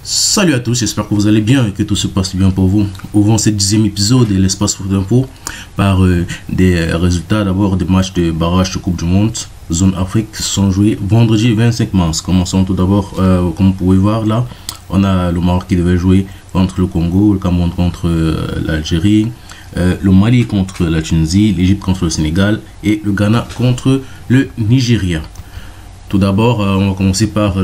Salut à tous, j'espère que vous allez bien et que tout se passe bien pour vous. Ouvrons ce 10e épisode de l'espace foot d'info par des résultats d'abord des matchs de barrage de Coupe du Monde Zone Afrique qui sont joués vendredi 25 mars. Commençons tout d'abord, comme vous pouvez voir là, on a le Maroc qui devait jouer contre le Congo, le Cameroun contre l'Algérie, le Mali contre la Tunisie, l'Égypte contre le Sénégal et le Ghana contre le Nigeria. Tout d'abord, on va commencer par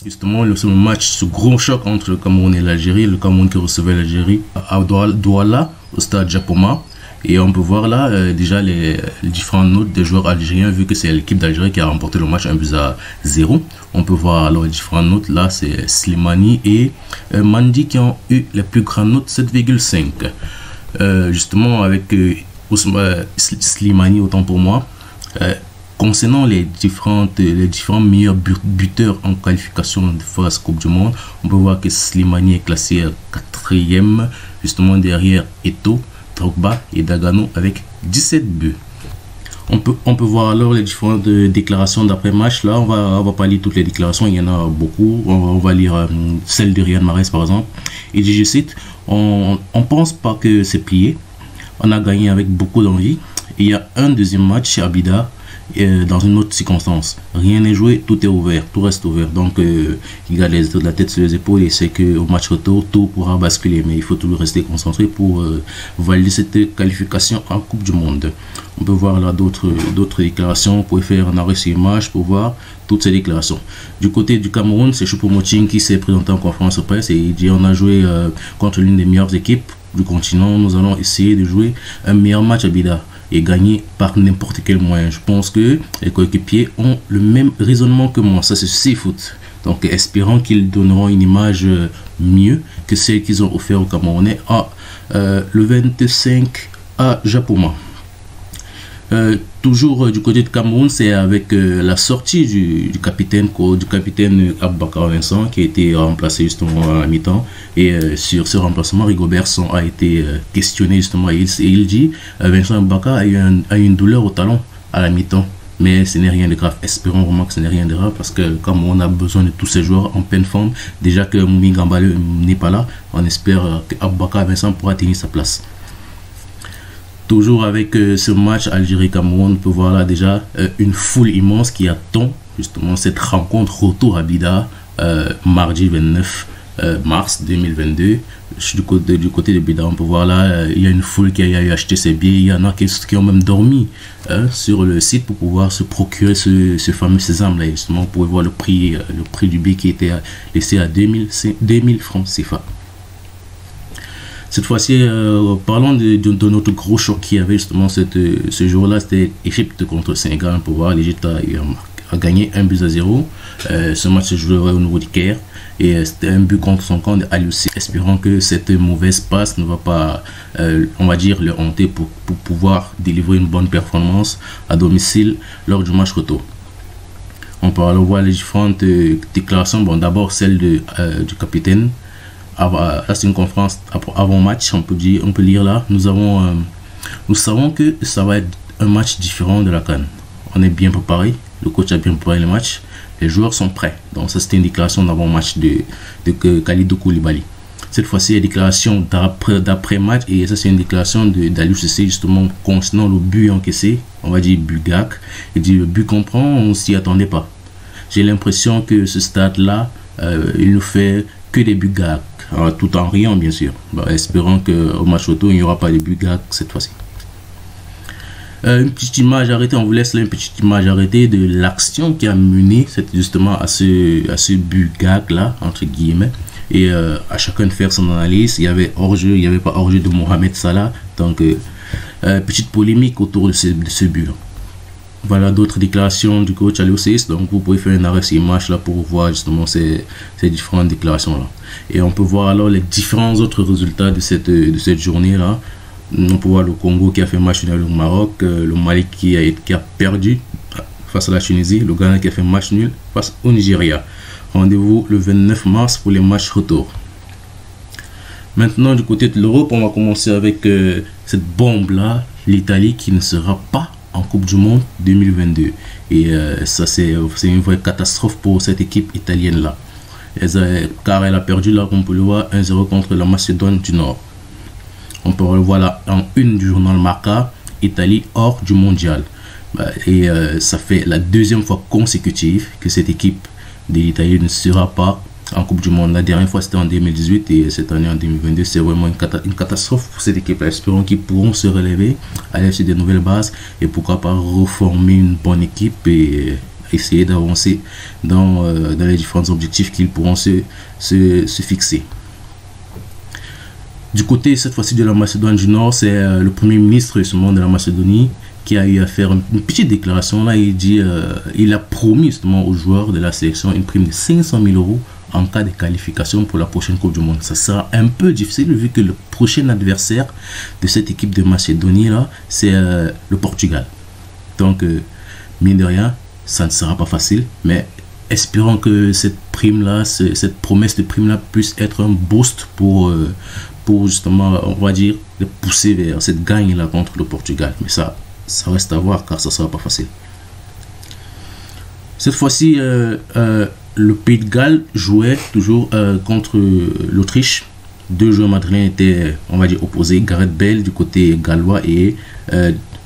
justement le match, ce gros choc entre le Cameroun et l'Algérie. Le Cameroun qui recevait l'Algérie à Douala, au stade Japoma. Et on peut voir là déjà les différentes notes des joueurs algériens, vu que c'est l'équipe d'Algérie qui a remporté le match 1-0. On peut voir alors les différentes notes. Là, c'est Slimani et Mandi qui ont eu les plus grandes notes, 7,5. Justement, avec Slimani, autant pour moi. Concernant les différents meilleurs buteurs en qualification de phase Coupe du Monde, on peut voir que Slimani est classé 4e, justement derrière Eto'o, Drogba et Dagano avec 17 buts. On peut voir alors les différentes déclarations d'après-match. Là, on va pas lire toutes les déclarations, il y en a beaucoup. On va lire celle de Riyad Mahrez par exemple. Il dit, je cite, on pense pas que c'est plié. On a gagné avec beaucoup d'envie. Il y a un deuxième match chez Abida. Dans une autre circonstance, rien n'est joué, tout est ouvert, tout reste ouvert. Donc il garde la tête sur les épaules et sait qu'au match retour tout pourra basculer, mais il faut toujours rester concentré pour valider cette qualification en Coupe du Monde. On peut voir là d'autres déclarations. Vous pouvez faire un arrêt sur image pour voir toutes ces déclarations. Du côté du Cameroun, c'est Choupo-Moting qui s'est présenté en conférence de presse et il dit, on a joué contre l'une des meilleures équipes du continent, nous allons essayer de jouer un meilleur match à Bida et gagner par n'importe quel moyen. Je pense que les coéquipiers ont le même raisonnement que moi. Ça, c'est C-Foot. Donc, espérant qu'ils donneront une image mieux que celle qu'ils ont offert au Camerounais le 25 à Japoma. Toujours du côté de Cameroun, c'est avec la sortie du capitaine Aboubakar Vincent qui a été remplacé justement à la mi-temps. Et sur ce remplacement, Rigobert a été questionné justement et il dit Vincent Aboubakar a eu une douleur au talon à la mi-temps. Mais ce n'est rien de grave. Espérons vraiment que ce n'est rien de grave parce que comme on a besoin de tous ces joueurs en pleine forme, déjà que Moumi Gambale n'est pas là, on espère que Aboubakar Vincent pourra tenir sa place. Toujours avec ce match Algérie-Cameroun, on peut voir là déjà une foule immense qui attend justement cette rencontre retour à Bida mardi 29 mars 2022. Du côté de Bida, on peut voir là, il y a une foule qui a eu acheté ses billets. Il y en a qui ont même dormi sur le site pour pouvoir se procurer ce fameux sésame là. Justement, vous pouvez voir le prix du billet qui était laissé à 2000 francs CFA. Cette fois-ci, parlons de notre gros choc qui avait justement ce jour-là, c'était Égypte contre le Sénégal. Pour voir, l'Égypte a gagné 1-0. Ce match se jouerait au niveau du Caire et c'était un but contre son camp de Al-Yussi. Espérons que cette mauvaise passe ne va pas, on va dire, le hanter pour pouvoir délivrer une bonne performance à domicile lors du match retour. On peut alors voir les différentes déclarations. Bon, d'abord celle du capitaine. Là, c'est une conférence avant match. On peut lire là. Nous savons que ça va être un match différent de la CAN. On est bien préparé. Le coach a bien préparé le match. Les joueurs sont prêts. Donc ça, c'était une déclaration d'avant match de Kalidou Koulibaly. Cette fois-ci, il y a une déclaration d'après match et ça, c'est une déclaration d'Aliou Cissé justement concernant le but encaissé. On va dire but gag. Il dit le but qu'on prend, on ne s'y attendait pas. J'ai l'impression que ce stade-là, il nous fait que des buts gag. Tout en riant bien sûr. Espérons qu'au match retour il n'y aura pas de but gag cette fois-ci. Une petite image arrêtée, on vous laisse là une petite image arrêtée de l'action qui a mené justement à ce but gag là entre guillemets et à chacun de faire son analyse. Il y avait hors-jeu, il n'y avait pas hors-jeu de Mohamed Salah, donc petite polémique autour de ce but. Voilà d'autres déclarations du coach Aliou Cissé. Donc vous pouvez faire un arrêt sur image là pour voir justement ces différentes déclarations là. Et on peut voir alors les différents autres résultats de cette journée là. On peut voir le Congo qui a fait match nul au Maroc, le Mali qui a perdu face à la Tunisie, le Ghana qui a fait match nul face au Nigeria. Rendez-vous le 29 mars pour les matchs retour. Maintenant du côté de l'Europe, on va commencer avec cette bombe là, l'Italie qui ne sera pas en Coupe du Monde 2022 et ça c'est une vraie catastrophe pour cette équipe italienne là. car elle a perdu là, comme on peut le voir, 1-0 contre la Macédoine du Nord. On peut le voir là en une du journal Marca, Italie hors du mondial. Et ça fait la deuxième fois consécutive que cette équipe de l'Italie ne sera pas en Coupe du Monde. La dernière fois c'était en 2018 et cette année en 2022 c'est vraiment une catastrophe pour cette équipe là. Espérons qu'ils pourront se relever, aller sur de nouvelles bases et pourquoi pas reformer une bonne équipe et essayer d'avancer dans les différents objectifs qu'ils pourront se fixer. Du côté cette fois-ci de la Macédoine du Nord, c'est le premier ministre justement de la Macédonie qui a eu à faire une petite déclaration. Là il dit il a promis justement aux joueurs de la sélection une prime de 500 000 € en cas de qualification pour la prochaine Coupe du Monde. Ça sera un peu difficile vu que le prochain adversaire de cette équipe de Macédonie là, c'est le Portugal. Donc mine de rien, ça ne sera pas facile, mais espérons que cette prime là, cette promesse de prime là puisse être un boost pour justement, on va dire, les pousser vers cette gagne là contre le Portugal. Mais ça reste à voir car ça sera pas facile. Cette fois-ci, le Pays de Galles jouait toujours contre l'Autriche. Deux joueurs madrilènes étaient, on va dire, opposés. Gareth Bale du côté gallois et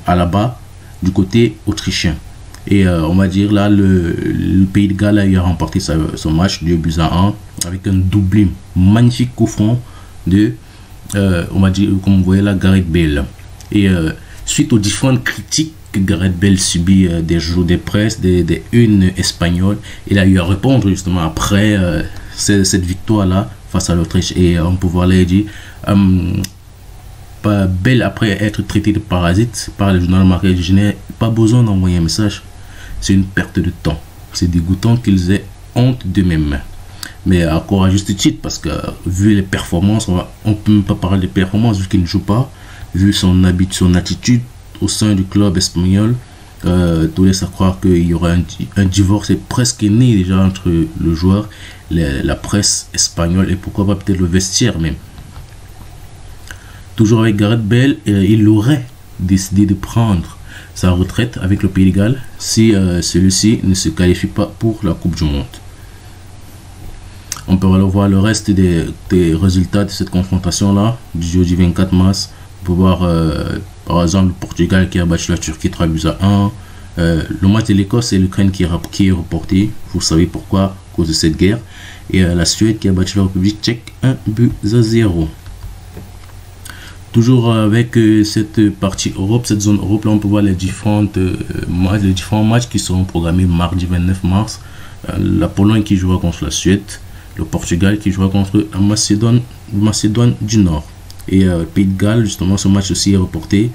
Alaba du côté autrichien. Et on va dire là, le Pays de Galles a eu à remporter son match 2-1 avec un doublé magnifique coup franc de, on va dire, comme vous voyez là, Gareth Bale. Et suite aux différentes critiques que Gareth Bale subit des jours des presses, des unes espagnoles, il a eu à répondre justement après cette victoire-là face à l'Autriche. Et on peut voir là, il dit Bale, après être traité de parasite par le journal Marca, je n'ai pas besoin d'envoyer un message. C'est une perte de temps. C'est dégoûtant qu'ils aient honte d'eux-mêmes. Mais encore à juste titre, parce que vu les performances, on ne peut même pas parler de performances vu qu'il ne joue pas. Vu son attitude au sein du club espagnol, tout laisse à croire qu'il y aura un divorce presque né déjà entre le joueur, la presse espagnole et pourquoi pas peut-être le vestiaire même. Toujours avec Gareth Bale, il aurait décidé de prendre sa retraite avec le Pays de Galles si celui-ci ne se qualifie pas pour la Coupe du Monde. On peut alors voir le reste des résultats de cette confrontation là du jeudi 24 mars. On peut voir par exemple le Portugal qui a battu la Turquie 3-1. Le match de l'Écosse et l'Ukraine qui est reporté. Vous savez pourquoi, à cause de cette guerre. Et la Suède qui a battu la République tchèque 1-0. Toujours avec cette partie Europe, cette zone Europe, là on peut voir les différents matchs qui seront programmés mardi 29 mars. La Pologne qui jouera contre la Suède. Le Portugal qui jouera contre la Macédoine du Nord. Et Pays de Galles, justement, ce match aussi est reporté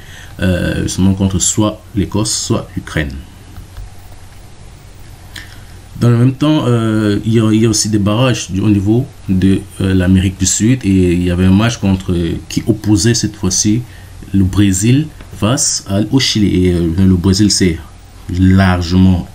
justement contre soit l'Écosse, soit l'Ukraine. Dans le même temps, il y a aussi des barrages au niveau de l'Amérique du Sud. Et il y avait un match qui opposait cette fois-ci le Brésil face au Chili. Et le Brésil s'est largement,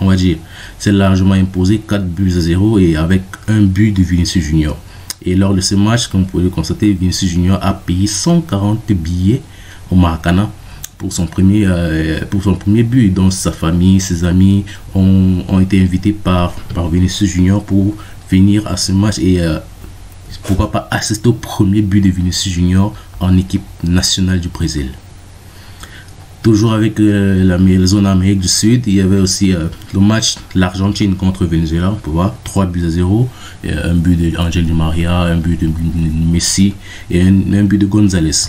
on va dire, c'est largement imposé 4-0 et avec un but de Vinicius Junior. Et lors de ce match, comme vous pouvez le constater, Vinicius Junior a payé 140 billets au Maracana pour son premier but. Donc sa famille, ses amis ont été invités par Vinicius Junior pour venir à ce match et pourquoi pas assister au premier but de Vinicius Junior en équipe nationale du Brésil. Toujours avec la zone Amérique du Sud, il y avait aussi le match l'Argentine contre Venezuela. On peut voir 3-0, un but d'Angel Di Maria, un but de Messi et un but de González.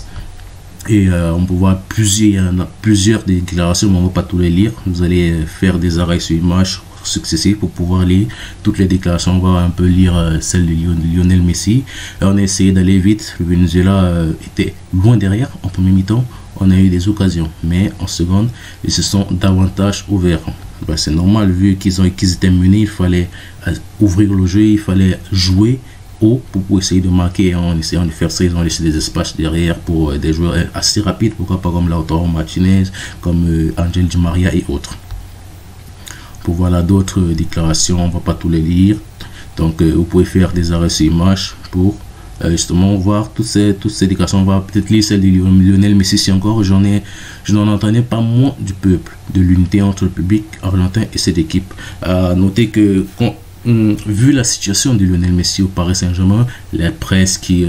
Et on peut voir plusieurs déclarations, mais on ne va pas tous les lire. Vous allez faire des arrêts sur image successifs pour pouvoir lire toutes les déclarations. On va un peu lire celle de Lionel Messi. On a essayé d'aller vite. Le Venezuela était loin derrière en premier mi-temps. On a eu des occasions, mais en seconde, ils se sont davantage ouverts. Ben, c'est normal, vu qu'ils étaient menés, il fallait ouvrir le jeu, il fallait jouer haut pour essayer de marquer. Et en essayant de faire ça, ils ont laissé des espaces derrière pour des joueurs assez rapides, pourquoi pas comme Lautaro Martinez, comme Angel Di Maria et autres. Pour voir là d'autres déclarations, on ne va pas tous les lire. Donc vous pouvez faire des arrêts sur image pour justement voir toutes ces déclarations. On va peut-être lire celle de Lionel Messi si encore. Je n'en entendais pas moins du peuple, de l'unité entre le public argentin et cette équipe. Notez que vu la situation de Lionel Messi au Paris Saint-Germain, la presse qui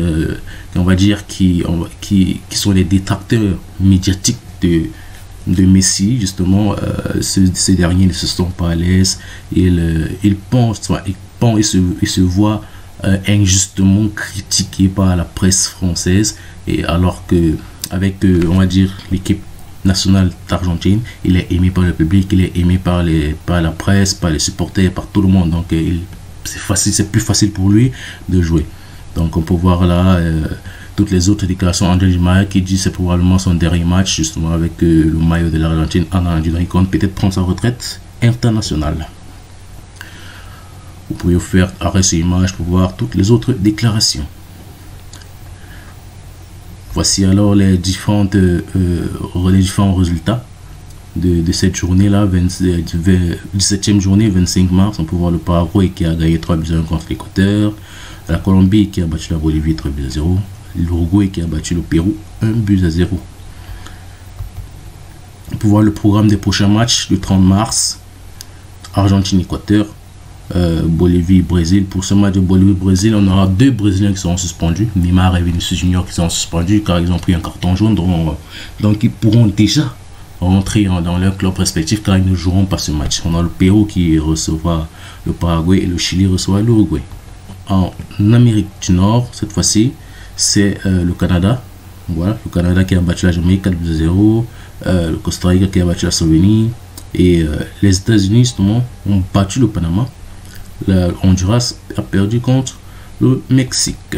sont les détracteurs médiatiques de Messi, justement, ces derniers ne se sont pas à l'aise. Ils se voient injustement critiqués par la presse française, et alors que avec on va dire l'équipe nationale d'Argentine, il est aimé par le public, il est aimé par la presse, par les supporters, par tout le monde. Donc c'est plus facile pour lui de jouer. Donc on peut voir là toutes les autres déclarations. Angel Di Maria qui dit que c'est probablement son dernier match justement avec le maillot de l'Argentine en Argentine. Il compte peut-être prendre sa retraite internationale. Vous pouvez vous faire arrêter ces images pour voir toutes les autres déclarations. Voici alors les différents résultats de cette journée-là, 17e journée, 25 mars. On peut voir le Paraguay qui a gagné 3-1 contre l'Équateur, la Colombie qui a battu la Bolivie 3-0, l'Uruguay qui a battu le Pérou 1-0. On peut voir le programme des prochains matchs du 30 mars, Argentine-Équateur, Bolivie-Brésil. Pour ce match de Bolivie-Brésil, on aura 2 Brésiliens qui seront suspendus, Neymar et Vinicius Junior, qui sont suspendus car ils ont pris un carton jaune. Donc ils pourront déjà rentrer dans leur club respectif car ils ne joueront pas ce match. On a le Pérou qui recevra le Paraguay et le Chili recevra l'Uruguay. En Amérique du Nord, cette fois-ci, c'est le Canada. Voilà, le Canada qui a battu la Jamaïque 4-0, le Costa Rica qui a battu la Slovénie, et les États-Unis justement ont battu le Panama. Le Honduras a perdu contre le Mexique.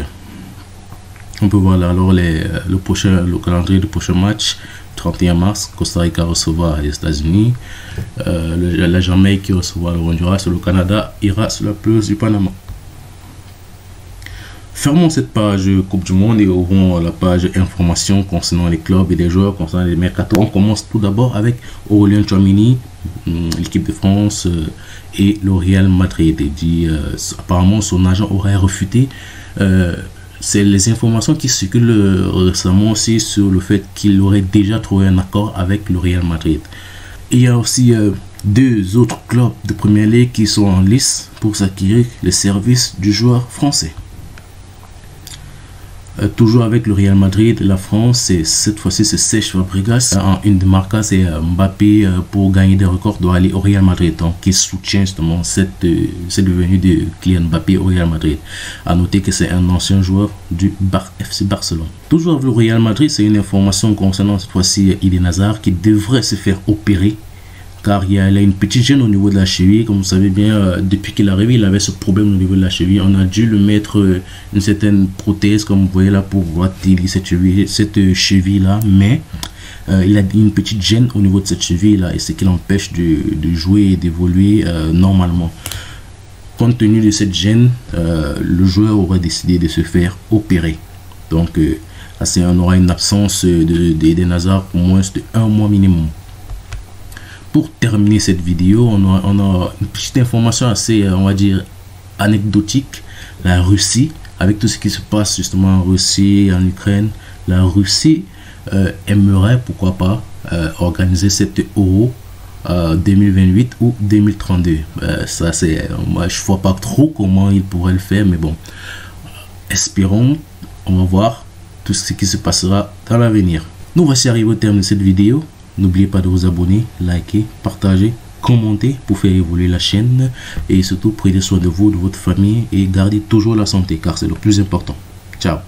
On peut voir là alors le calendrier du prochain match. 31 mars, Costa Rica recevra les États-Unis, la Jamaïque qui recevra le Honduras, et le Canada ira sur la pelouse du Panama. Fermons cette page Coupe du Monde et ouvrons la page information concernant les clubs et les joueurs, concernant les mercato. On commence tout d'abord avec Aurélien Tchouaméni, l'équipe de France et le Real Madrid. Il dit apparemment son agent aurait refuté. C'est les informations qui circulent récemment aussi sur le fait qu'il aurait déjà trouvé un accord avec le Real Madrid. Il y a aussi 2 autres clubs de Première Ligue qui sont en lice pour s'acquérir les services du joueur français. Toujours avec le Real Madrid, la France, cette fois-ci c'est Cesc Fabregas. En une de Marca, c'est Mbappé, pour gagner des records, doit aller au Real Madrid. Donc qui soutient justement cette devenue de Kylian Mbappé au Real Madrid. A noter que c'est un ancien joueur du FC Barcelone. Toujours avec le Real Madrid, c'est une information concernant cette fois-ci Eden Hazard qui devrait se faire opérer, car il a une petite gêne au niveau de la cheville. Comme vous savez bien, depuis qu'il est arrivé, il avait ce problème au niveau de la cheville. On a dû le mettre une certaine prothèse, comme vous voyez là, pour retirer cette cheville là, mais il a une petite gêne au niveau de cette cheville là, et ce qui l'empêche de jouer et d'évoluer normalement. Compte tenu de cette gêne, le joueur aurait décidé de se faire opérer. Donc on aura une absence d'Eden Hazard pour moins de 1 mois minimum. Pour terminer cette vidéo, on a une petite information assez, on va dire, anecdotique. La Russie, avec tout ce qui se passe justement en Russie, en Ukraine, la Russie aimerait, pourquoi pas, organiser cette Euro 2028 ou 2032. Ça, moi, je vois pas trop comment ils pourraient le faire, mais bon, espérons, on va voir tout ce qui se passera dans l'avenir. Nous voici arrivés au terme de cette vidéo. N'oubliez pas de vous abonner, liker, partager, commenter pour faire évoluer la chaîne, et surtout prenez soin de vous, de votre famille, et gardez toujours la santé car c'est le plus important. Ciao.